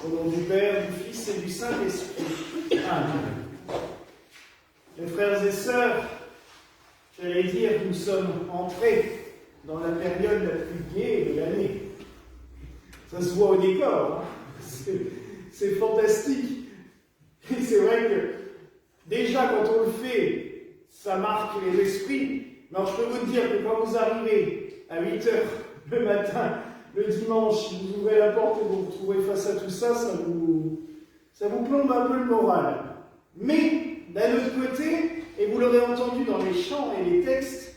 Au nom du Père, du Fils et du Saint-Esprit. Amen. Mes frères et sœurs, j'allais dire, nous sommes entrés dans la période la plus gaie de l'année. Ça se voit au décor, hein. C'est fantastique. Et c'est vrai que déjà quand on le fait, ça marque les esprits. Mais alors je peux vous dire que quand vous arrivez à 8h le matin, le dimanche, vous ouvrez la porte et vous vous retrouvez face à tout ça, ça vous plombe un peu le moral. Mais, d'un autre côté, et vous l'aurez entendu dans les chants et les textes,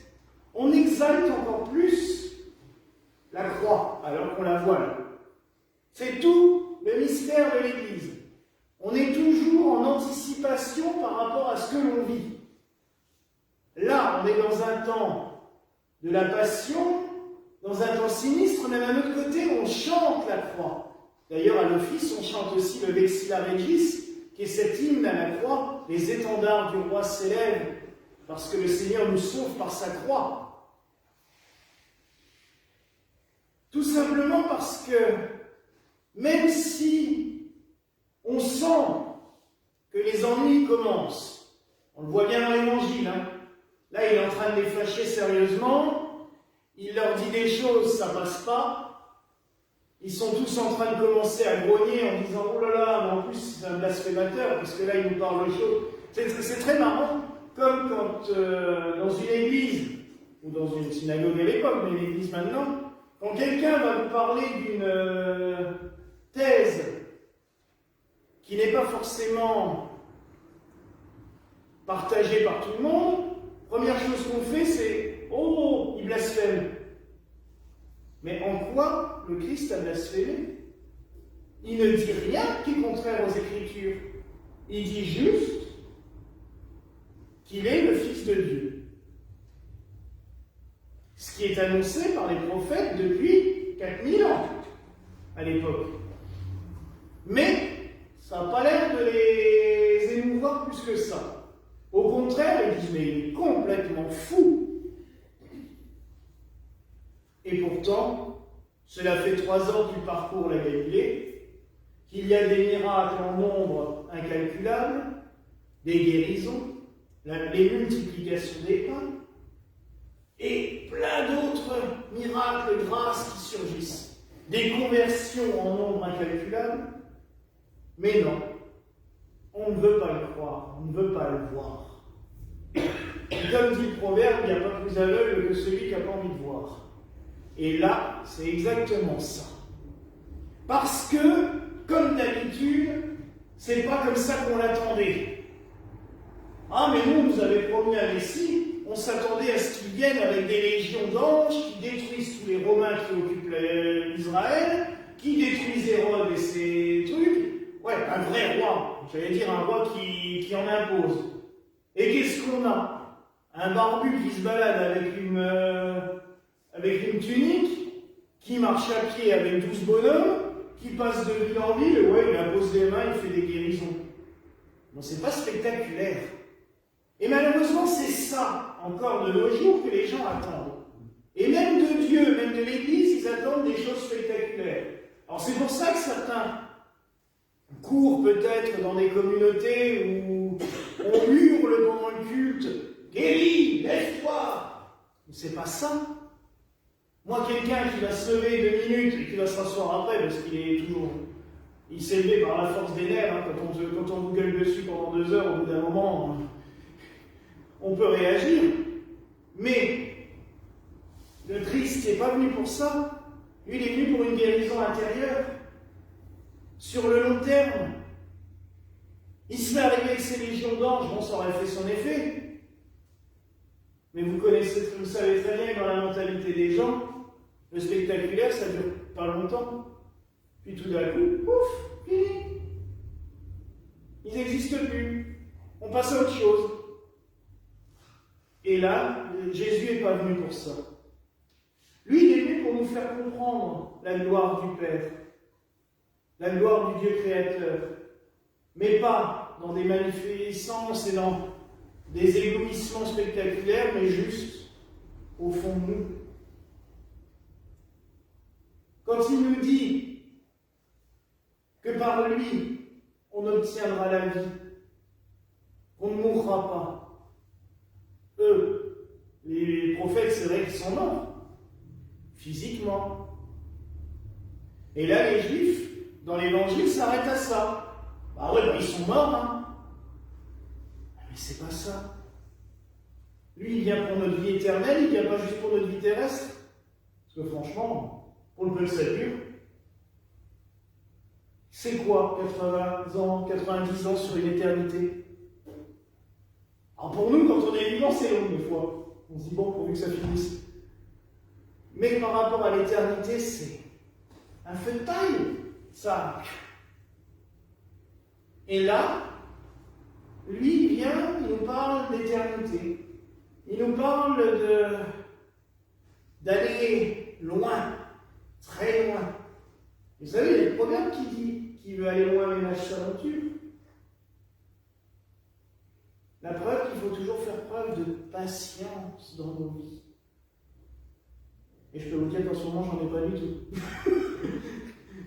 on exalte encore plus la croix, alors qu'on la voile. C'est tout le mystère de l'Église. On est toujours en anticipation par rapport à ce que l'on vit. Là, on est dans un temps de la passion, dans un temps sinistre, mais d'un autre côté, on chante la croix. D'ailleurs, à l'office, on chante aussi le Vexilla Regis, qui est cet hymne à la croix. Les étendards du roi s'élèvent, parce que le Seigneur nous sauve par sa croix. Tout simplement parce que, même si on sent que les ennuis commencent, on le voit bien dans l'Évangile, hein. Là, il est en train de les fâcher sérieusement. Il leur dit des choses, ça passe pas. Ils sont tous en train de commencer à grogner en disant « Oh là là, mais en plus c'est un blasphémateur, parce que là il nous parle de choses. » C'est très marrant, comme quand dans une église, ou dans une synagogue à l'époque, mais une église maintenant, quand quelqu'un va vous parler d'une thèse qui n'est pas forcément partagée par tout le monde, première chose qu'on fait, c'est « Oh, il blasphème !» Mais en quoi le Christ a blasphémé? Il ne dit rien qui est contraire aux Écritures. Il dit juste qu'il est le Fils de Dieu. Ce qui est annoncé par les prophètes depuis 4000 ans à l'époque. Mais ça n'a pas l'air de les émouvoir plus que ça. Au contraire, ils disent, mais il est complètement fou. Et pourtant, cela fait 3 ans qu'il parcourt la Galilée, qu'il y a des miracles en nombre incalculables, des guérisons, les multiplications des pains, et plein d'autres miracles, grâces qui surgissent, des conversions en nombre incalculable. Mais non, on ne veut pas le croire, on ne veut pas le voir. Et comme dit le proverbe, il n'y a pas plus aveugle que celui qui n'a pas envie de voir. Et là, c'est exactement ça. Parce que, comme d'habitude, c'est pas comme ça qu'on l'attendait. Ah, mais nous, on nous avait promis un Messie, on s'attendait à ce qu'il vienne avec des légions d'anges, qui détruisent tous les Romains qui occupent Israël, qui détruisent Hérode et ses trucs. Ouais, un vrai roi, j'allais dire un roi qui en impose. Et qu'est-ce qu'on a? Un barbu qui se balade avec une tunique, qui marche à pied avec 12 bonhommes, qui passe de ville en ville, ouais, il impose des mains, il fait des guérisons. Bon, c'est pas spectaculaire. Et malheureusement, c'est ça, encore de nos jours, que les gens attendent. Et même de Dieu, même de l'Église, ils attendent des choses spectaculaires. Alors c'est pour ça que certains courent peut-être dans des communautés où on hurle pendant le culte, guéris, lève-toi. Mais c'est pas ça. Moi, quelqu'un qui va se lever 2 minutes et qui va se rasseoir après, parce il s'est levé par la force des nerfs, hein, quand on vous gueule dessus pendant 2 heures, au bout d'un moment, on peut réagir. Mais le Christ n'est pas venu pour ça. Lui, il est venu pour une guérison intérieure, sur le long terme. Il se fait arriver avec ses légions d'anges, bon, ça aurait fait son effet. Mais vous savez très bien que dans la mentalité des gens, le spectaculaire, ça ne dure pas longtemps. Puis tout d'un coup, pouf, fini. Ils n'existent plus. On passe à autre chose. Et là, Jésus n'est pas venu pour ça. Lui, il est venu pour nous faire comprendre la gloire du Père, la gloire du Dieu créateur. Mais pas dans des magnificences et dans des éblouissements spectaculaires, mais juste au fond de nous. Quand il nous dit que par lui, on obtiendra la vie, qu'on ne mourra pas. Eux, les prophètes, c'est vrai qu'ils sont morts, physiquement. Et là, les Juifs, dans l'Évangile, s'arrêtent à ça. Ah ouais, ils sont morts, hein. Mais c'est pas ça. Lui, il vient pour notre vie éternelle, il vient pas juste pour notre vie terrestre. Parce que franchement, pour le peu que ça dure, c'est quoi 80 ans, 90 ans sur une éternité? Alors pour nous, quand on est vivant, c'est long des fois. On se dit bon, pourvu que ça finisse. Mais par rapport à l'éternité, c'est un feu de paille, ça. Et là, lui, il vient, il nous parle d'éternité. Il nous parle d'aller loin, très loin. Vous savez, il y a le proverbe qui dit qui veut aller loin ménage sa monture. La preuve qu'il faut toujours faire preuve de patience dans nos vies. Et je peux vous dire qu'en ce moment, j'en ai pas du tout.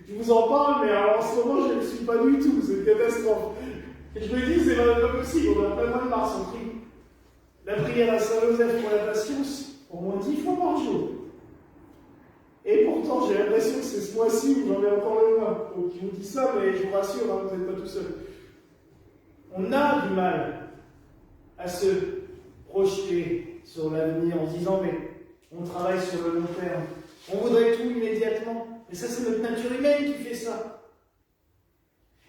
Je vous en parle, mais alors, en ce moment, je ne le suis pas du tout. C'est une catastrophe. Et je me dis, c'est pas possible. On est en plein mois de mars, on prie la prière à Saint-Joseph pour la patience au moins 10 fois par jour. Et pourtant, j'ai l'impression que c'est ce mois-ci où j'en ai encore le moins. Donc, je vous dis ça, mais je vous rassure, hein, vous n'êtes pas tout seul. On a du mal à se projeter sur l'avenir en se disant, mais on travaille sur le long terme. On voudrait tout immédiatement. Mais ça, c'est notre nature humaine qui fait ça.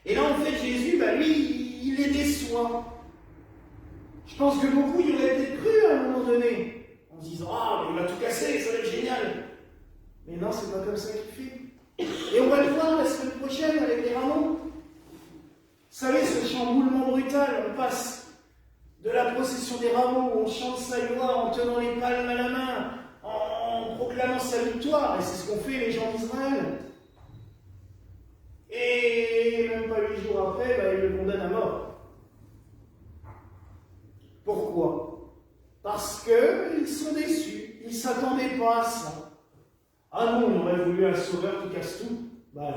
Et là, en fait, Jésus, lui, il les déçoit. Je pense que beaucoup y auraient peut-être cru à un moment donné, en se disant, ah, il va tout casser, ça va être génial. Mais non, c'est pas comme ça qu'il fait. Et on va le voir la semaine prochaine avec les rameaux. Vous savez, ce chamboulement brutal, on passe de la procession des rameaux où on chante sa gloire en tenant les palmes à la main, en proclamant sa victoire, et c'est ce qu'ont fait les gens d'Israël. Et même pas 8 jours après, ils le condamnent à mort. Pourquoi? Parce qu'ils sont déçus, ils ne s'attendaient pas à ça. Ah non, on aurait voulu un sauveur qui casse tout. Non.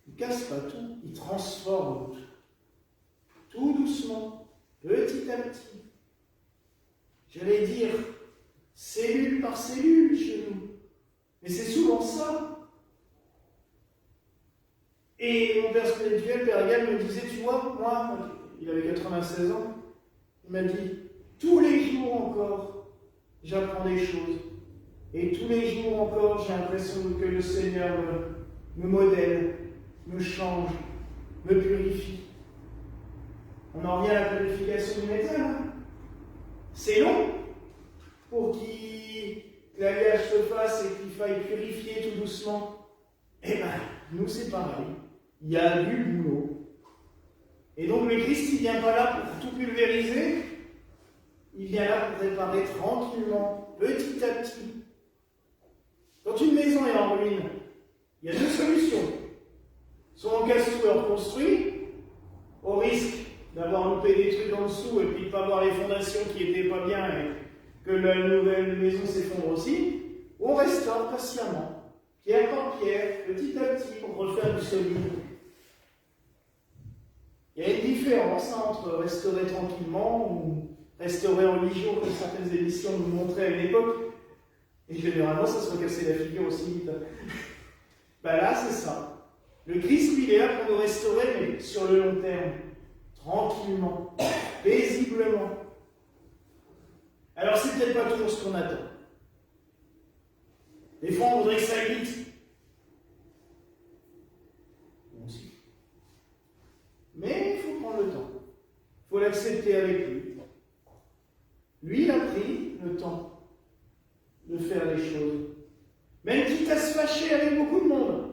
Il ne casse pas tout, il transforme tout. Tout doucement, petit à petit. J'allais dire, cellule par cellule chez nous. Mais c'est souvent ça. Et mon père spirituel, Père Gall, me disait, tu vois, moi, il avait 96 ans, il m'a dit, tous les jours encore, j'apprends des choses. Et tous les jours encore, j'ai l'impression que le Seigneur me modèle, me change, me purifie. On en revient à la purification du métal. Hein. C'est long pour qu'il l'alliage se fasse et qu'il faille purifier tout doucement. Eh bien, nous c'est pareil. Il y a du boulot. Et donc le Christ, il ne vient pas là pour tout pulvériser. Il vient là pour réparer tranquillement, petit à petit. Quand une maison est en ruine, il y a deux solutions. Soit on casse tout et on reconstruit, au risque d'avoir loupé des trucs en dessous et puis de ne pas voir les fondations qui n'étaient pas bien et que la nouvelle maison s'effondre aussi, ou on restaure patiemment, pierre par pierre, petit à petit, pour refaire du solide. Il y a une différence entre restaurer tranquillement ou restaurer en 8 jours, comme certaines émissions nous montraient à une époque, et généralement ça se recassait la figure aussi vite. Là, c'est ça. Le Christ, lui, il est là pour nous restaurer, mais sur le long terme, tranquillement, paisiblement. Alors, c'est peut-être pas toujours ce qu'on attend. Des fois, on voudrait que ça aille vite. Bon, aussi. Mais il faut prendre le temps. Il faut l'accepter avec lui. Lui, il a pris le temps de faire les choses. Même quitte à se fâcher avec beaucoup de monde.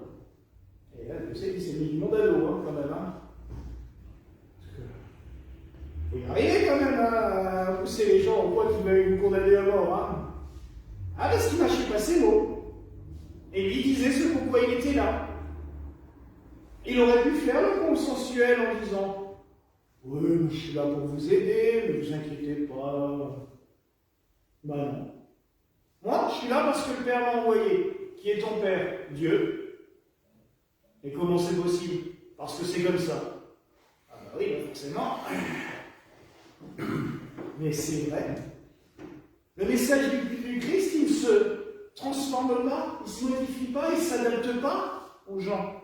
Et là, je sais qu'il s'est mis du monde à l'eau, quand même. Hein. Il faut y arriver quand même à pousser les gens au point qu'ils veulent nous condamner à mort. Hein. Ah, parce qu'il mâchait pas ses mots. Et lui disait ce pourquoi il était là. Il aurait pu faire le consensuel en disant oui, je suis là pour vous aider, ne vous inquiétez pas. Non. Moi, je suis là parce que le Père m'a envoyé. Qui est ton Père? Dieu. Et comment c'est possible? Parce que c'est comme ça. Ah bah oui, forcément. Mais c'est vrai. Le message du Christ, il ne se transforme pas, il ne se modifie pas, il ne s'adapte pas aux gens.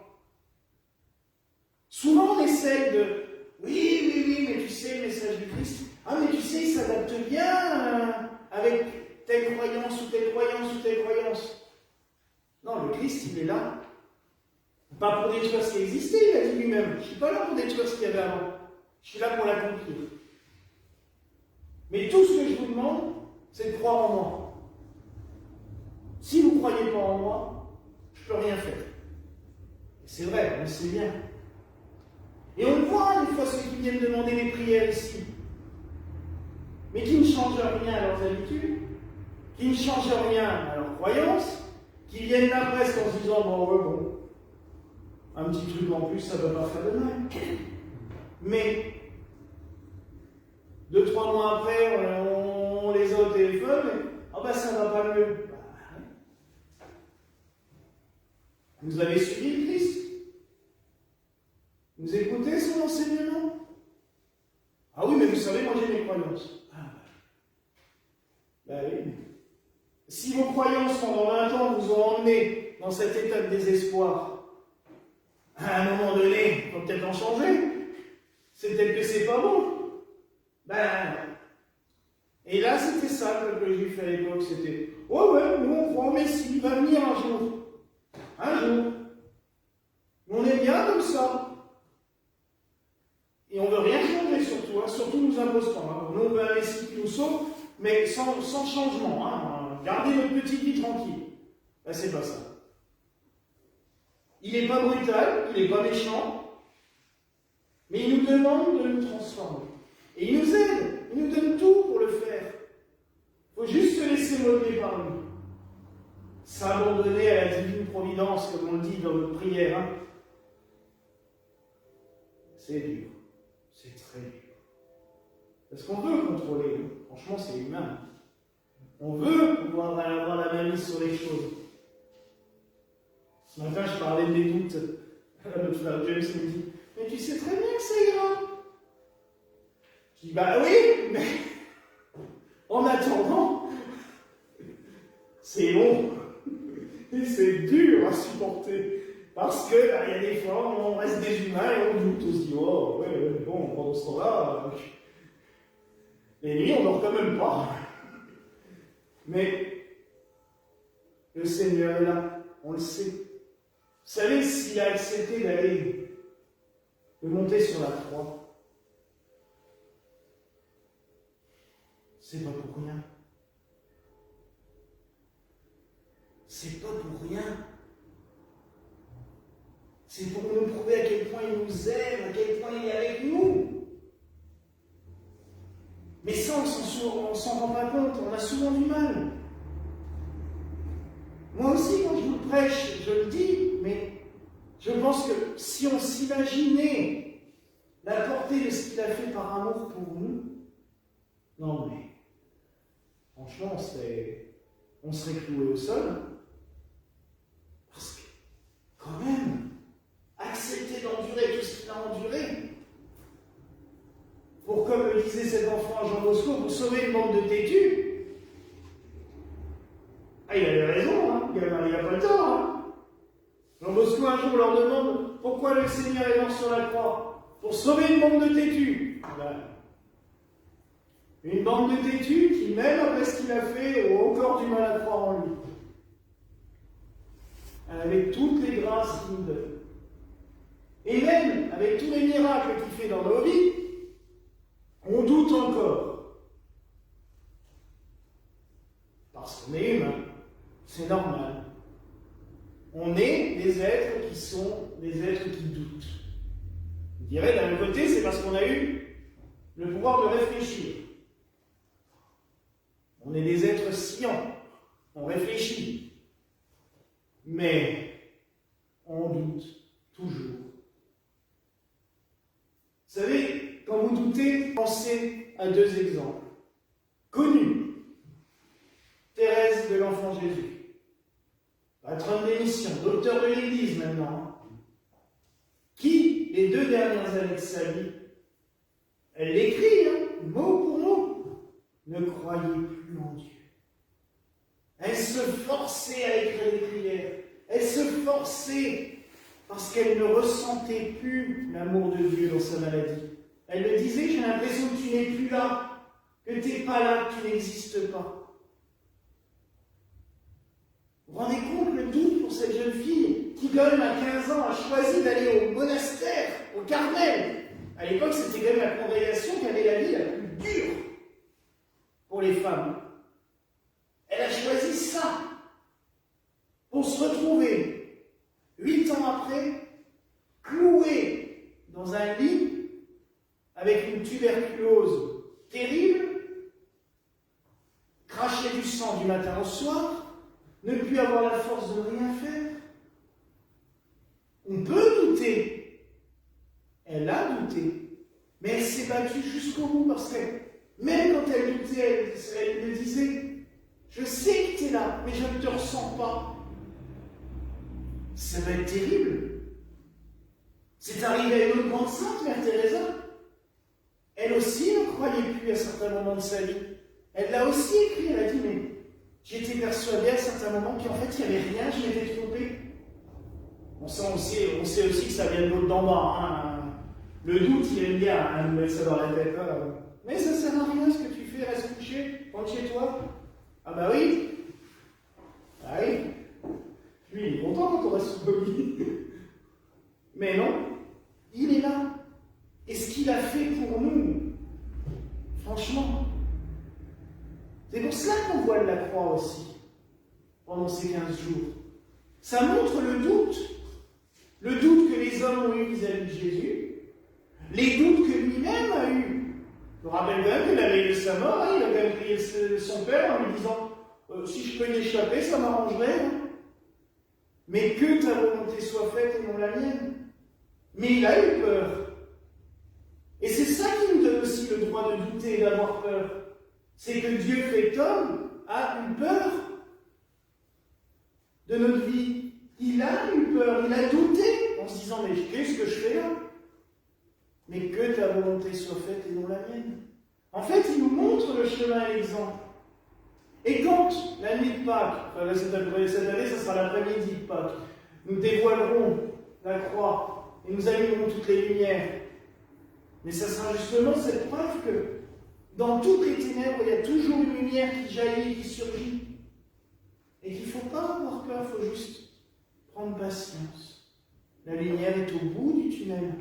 Souvent on essaie de... Oui, mais tu sais, le message du Christ, ah mais tu sais, il s'adapte bien avec telle croyance ou telle croyance ou telle croyance. Non, le Christ, il est là. Pas pour détruire ce qui existait, il a dit lui-même. Je ne suis pas là pour détruire ce qu'il y avait avant. Je suis là pour l'accomplir. Mais tout ce que je vous demande, c'est de croire en moi. Si vous ne croyez pas en moi, je ne peux rien faire. Et c'est vrai, on le sait bien. Et on le voit des fois ceux qui viennent demander des prières ici, mais qui ne changent rien à leurs habitudes, qui ne changent rien à leurs croyances, qui viennent là presque en se disant bon, un petit truc en plus, ça ne va pas faire de mal. Mais 2-3 mois après, on les a au téléphone, et ça ne va pas mieux. Vous avez suivi le Christ? Vous écoutez son enseignement? Ah oui, mais vous savez, moi j'ai mes croyances. Oui. Si vos croyances pendant 20 ans vous ont emmené dans cet état de désespoir, à un moment donné, il faut peut-être en changer. C'est peut-être que c'est pas bon. Et là, c'était ça le peuple juif à l'époque. C'était oh ouais, nous on croit au Messie, il va venir un jour. Un jour. On est bien comme ça. Et on ne veut rien changer surtout, surtout nous impose pas. Nous on veut un Messie qui nous sauve, mais sans changement. Gardez notre petite vie tranquille. C'est pas ça. Il n'est pas brutal, il n'est pas méchant, mais il nous demande de nous transformer. Et il nous aide, il nous donne tout pour le faire. Il faut juste se laisser modeler par lui. S'abandonner à la divine providence, comme on le dit dans notre prière. C'est dur. C'est très dur. Parce qu'on veut contrôler. Franchement, c'est humain. On veut pouvoir avoir la main mise sur les choses. Ce matin, je parlais des doutes. Notre frère James me dit mais tu sais très bien que ça ira. Je dis oui, mais en attendant, c'est long. Et c'est dur à supporter. Parce que il y a des fois, on reste des humains et on doute. On se dit pendant ce temps-là, les nuits, on dort quand même pas. Mais le Seigneur est là, on le sait. Vous savez, s'il a accepté de monter sur la croix, c'est pas pour rien. C'est pas pour rien. C'est pour nous prouver à quel point il nous aime, à quel point il est avec nous. Mais ça, on s'en rend pas compte, on a souvent du mal. Moi aussi, quand je vous le prêche, je le dis, mais je pense que si on s'imaginait la portée de ce qu'il a fait par amour pour nous, non mais, franchement, on serait cloué au sol. Parce que, quand même, accepter d'endurer tout ce qu'il a enduré, pour, comme le disait cet enfant Jean Bosco, pour sauver une bande de têtus. Il avait raison, il n'a pas le tort. Jean Bosco un jour leur demande pourquoi le Seigneur est mort sur la croix. Pour sauver une bande de têtus. Une bande de têtus qui, même après ce qu'il a fait, ont encore du mal à croire en lui. Avec toutes les grâces qu'il nous donne. Et même avec tous les miracles qu'il fait dans nos vies, on doute encore. Parce qu'on est humain. C'est normal. On est des êtres qui sont des êtres qui doutent. Je dirais d'un côté, c'est parce qu'on a eu le pouvoir de réfléchir. On est des êtres scients. On réfléchit. Mais on doute toujours. Vous savez, quand vous doutez, pensez à 2 exemples connus. Thérèse de l'Enfant Jésus, patronne des missions, docteur de l'Église maintenant. qui, les 2 dernières années de sa vie, elle l'écrit, mot pour mot, ne croyez plus en Dieu. Elle se forçait à écrire des prières. Elle se forçait parce qu'elle ne ressentait plus l'amour de Dieu dans sa maladie. Elle le disait, j'ai l'impression que tu n'es plus là, que tu n'es pas là, que tu n'existes pas. Vous vous rendez compte le doute pour cette jeune fille qui, quand même, à 15 ans, a choisi d'aller au monastère, au Carmel. À l'époque, c'était quand même la congrégation qui avait la vie la plus dure pour les femmes. Elle a choisi ça pour se retrouver, 8 ans après, clouée dans un lit avec une tuberculose terrible, cracher du sang du matin au soir, ne plus avoir la force de rien faire. On peut douter. Elle a douté. Mais elle s'est battue jusqu'au bout parce que même quand elle doutait, elle me disait, je sais que tu es là, mais je ne te ressens pas. Ça va être terrible. C'est arrivé à une autre grande sainte, Mère Teresa. Elle aussi ne croyait plus à certains moments de sa vie. Elle l'a aussi écrit, elle a dit, mais j'étais persuadée à certains moments qu'en fait, il n'y avait rien, je m'étais trompée. On sait aussi que ça vient de l'autre d'en bas. Le doute, il aime bien nous mettre ça dans la tête. Mais ça ne sert à rien ce que tu fais, reste couché, rentre chez toi. Ah bah oui. Ah oui. Lui, il est content quand on reste sous Bobby. Mais non, il est là. Et ce qu'il a fait pour nous, franchement, c'est pour cela qu'on voit la croix aussi, pendant ces 15 jours. Ça montre le doute que les hommes ont eu vis-à-vis de Jésus, les doutes que lui-même a eu. Je me rappelle quand même que la veille de sa mort, il a quand même prié son père en lui disant si je peux y échapper, ça m'arrangerait. Mais que ta volonté soit faite et non la mienne. Mais il a eu peur. Et c'est ça qui nous donne aussi le droit de douter et d'avoir peur. C'est que Dieu fait homme a eu peur de notre vie. Il a eu peur, il a douté en se disant mais qu'est-ce que je fais là? Mais que ta volonté soit faite et non la mienne. En fait, il nous montre le chemin et l'exemple. Et quand, la nuit de Pâques, enfin cette année, ça sera l'après-midi de Pâques, nous dévoilerons la croix et nous allumerons toutes les lumières. Mais ça sera justement cette preuve que dans toutes les ténèbres, il y a toujours une lumière qui jaillit, qui surgit. Et qu'il ne faut pas avoir peur, il faut juste prendre patience. La lumière est au bout du tunnel.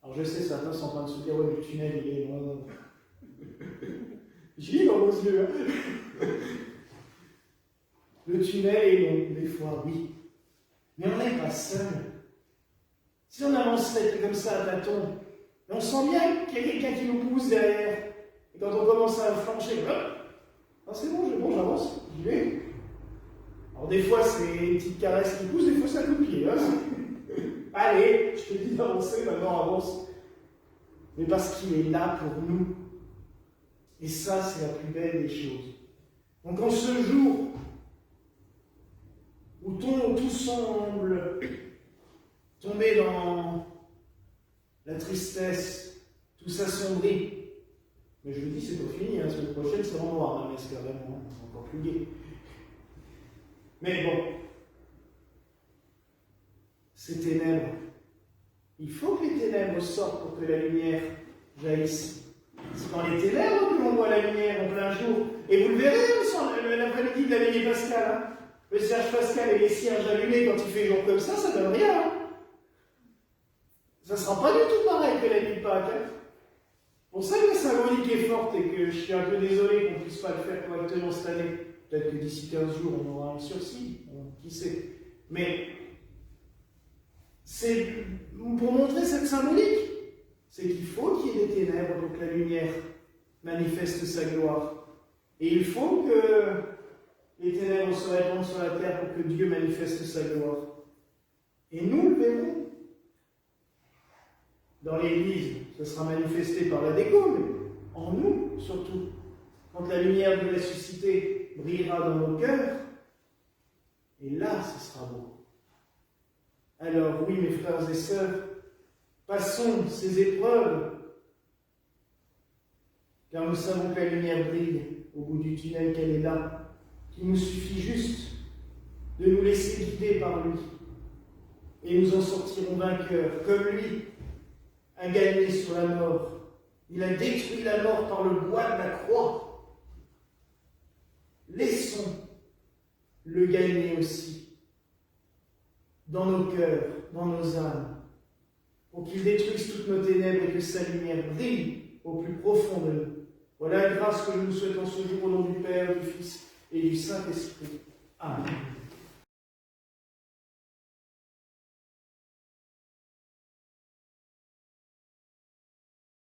Alors je sais, certains sont en train de se dire, ouais, le tunnel, il est long. J'y dans vos yeux. Le tunnel est long, des fois, oui. Mais on n'est pas seul. Si on avancerait comme ça à tâtons, on sent bien qu'il y a quelqu'un qui nous pousse derrière. Et quand on commence à flancher, ah, c'est bon, j'avance, j'y vais. Alors des fois, c'est une petite caresse qui pousse, des fois, ça coup de pied. Allez, je te dis d'avancer, maintenant avance. Mais parce qu'il est là pour nous. Et ça, c'est la plus belle des choses. Donc en ce jour où tout semble tomber dans la tristesse, tout s'assombrit, mais je vous dis, c'est pas fini, la semaine prochaine, c'est en noir, mais c'est carrément encore plus gai. Mais bon, ces ténèbres, il faut que les ténèbres sortent pour que la lumière jaillisse. C'est dans les ténèbres que l'on voit la lumière en plein jour. Et vous le verrez l'après-midi de la veillée pascale. Le cierge pascal et les cierges allumés quand il fait jour comme ça donne rien. Ça ne sera pas du tout pareil que la nuit de Pâques. Pour ça que la symbolique est forte et que je suis un peu désolé qu'on ne puisse pas le faire correctement cette année. Peut-être que d'ici 15 jours, on aura un sursis, qui sait. Mais c'est pour montrer cette symbolique. C'est qu'il faut qu'il y ait des ténèbres pour que la lumière manifeste sa gloire. Et il faut que les ténèbres se répandent sur la terre pour que Dieu manifeste sa gloire. Et nous le verrons. Dans l'Église, ce sera manifesté par la déco, mais en nous surtout. Quand la lumière de ressuscité brillera dans nos cœurs, et là, ce sera beau. Alors oui, mes frères et sœurs, passons ces épreuves, car nous savons que la lumière brille au bout du tunnel, qu'elle est là, qu'il nous suffit juste de nous laisser guider par lui. Et nous en sortirons vainqueurs, comme lui a gagné sur la mort. Il a détruit la mort par le bois de la croix. Laissons le gagner aussi dans nos cœurs, dans nos âmes, pour qu'il détruise toutes nos ténèbres et que sa lumière brille au plus profond de nous. Voilà la grâce que je nous souhaite en ce jour au nom du Père, du Fils et du Saint-Esprit. Amen.